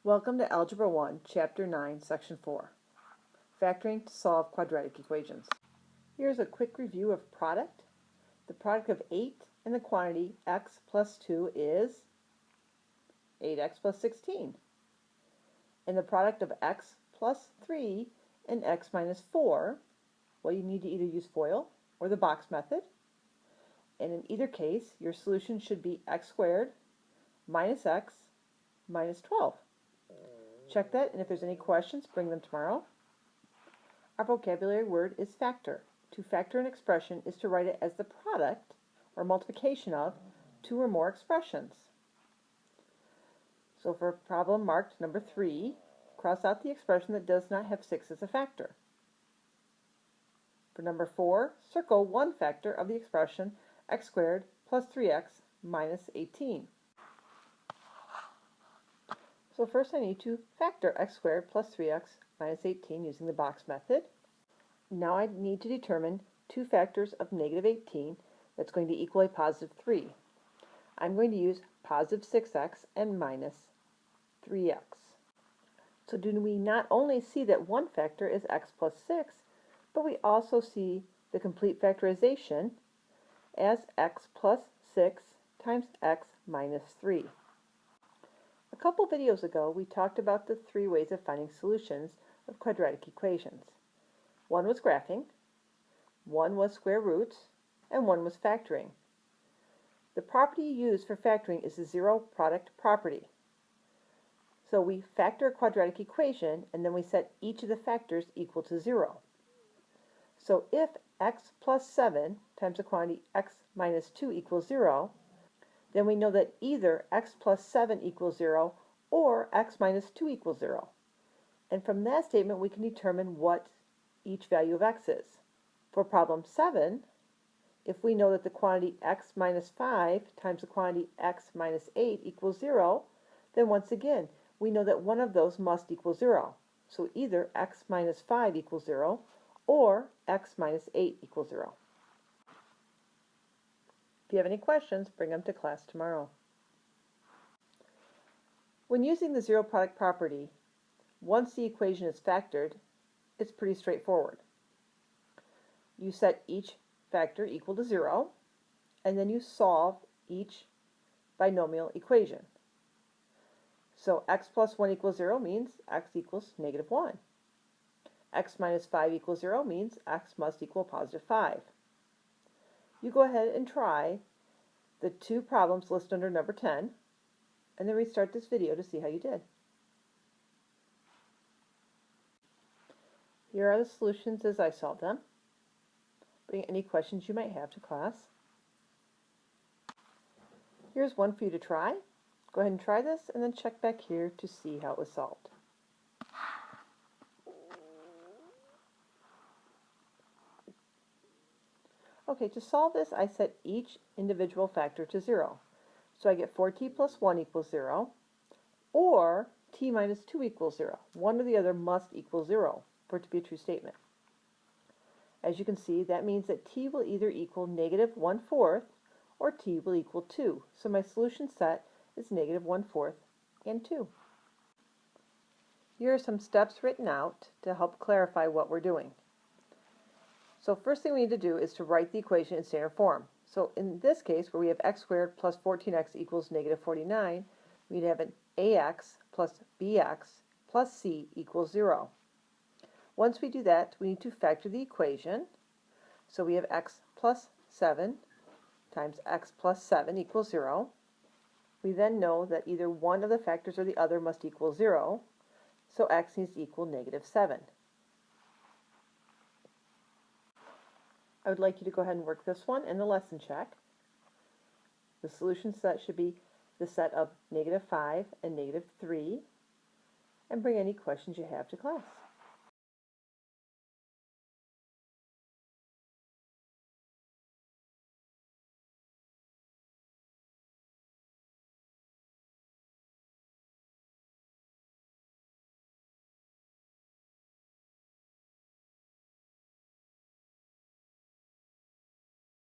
Welcome to Algebra 1, Chapter 9, Section 4. Factoring to solve quadratic equations. Here's a quick review of product. The product of 8 and the quantity x plus 2 is 8x plus 16. And the product of x plus 3 and x minus 4, well, you need to either use FOIL or the box method. And in either case, your solution should be x squared minus x minus 12. Check that, and if there's any questions, bring them tomorrow. Our vocabulary word is factor. To factor an expression is to write it as the product or multiplication of two or more expressions. So for problem marked number 3, cross out the expression that does not have 6 as a factor. For number 4, circle one factor of the expression x squared plus 3x minus 18. So first I need to factor x squared plus 3x minus 18 using the box method. Now I need to determine two factors of negative 18 that's going to equal a positive 3. I'm going to use positive 6x and minus 3x. So do we not only see that one factor is x plus 6, but we also see the complete factorization as x plus 6 times x minus 3. A couple videos ago, we talked about the 3 ways of finding solutions of quadratic equations. One was graphing, one was square roots, and one was factoring. The property you use for factoring is the zero product property. So we factor a quadratic equation, and then we set each of the factors equal to 0. So if x plus 7 times the quantity x minus 2 equals 0, then we know that either x plus 7 equals 0 or x minus 2 equals 0. And from that statement, we can determine what each value of x is. For problem 7, if we know that the quantity x minus 5 times the quantity x minus 8 equals 0, then once again, we know that one of those must equal 0. So either x minus 5 equals 0 or x minus 8 equals 0. If you have any questions, bring them to class tomorrow. When using the zero product property, once the equation is factored, it's pretty straightforward. You set each factor equal to 0, and then you solve each binomial equation. So x plus 1 equals 0 means x equals negative 1. X minus 5 equals 0 means x must equal positive 5. You go ahead and try the 2 problems listed under number 10, and then restart this video to see how you did. Here are the solutions as I solved them. Bring any questions you might have to class. Here's one for you to try. Go ahead and try this, and then check back here to see how it was solved. Okay, to solve this, I set each individual factor to 0. So I get 4t plus 1 equals 0, or t minus 2 equals 0. One or the other must equal 0 for it to be a true statement. As you can see, that means that t will either equal negative 1/4 or t will equal 2. So my solution set is negative 1/4 and 2. Here are some steps written out to help clarify what we're doing. So first thing we need to do is to write the equation in standard form. So in this case, where we have x squared plus 14x equals negative 49, we'd have an ax plus bx plus c equals 0. Once we do that, we need to factor the equation. So we have x plus 7 times x plus 7 equals 0. We then know that either one of the factors or the other must equal 0, so x needs to equal negative 7. I would like you to go ahead and work this one in the lesson check. The solution set should be the set of negative 5 and negative 3, and bring any questions you have to class.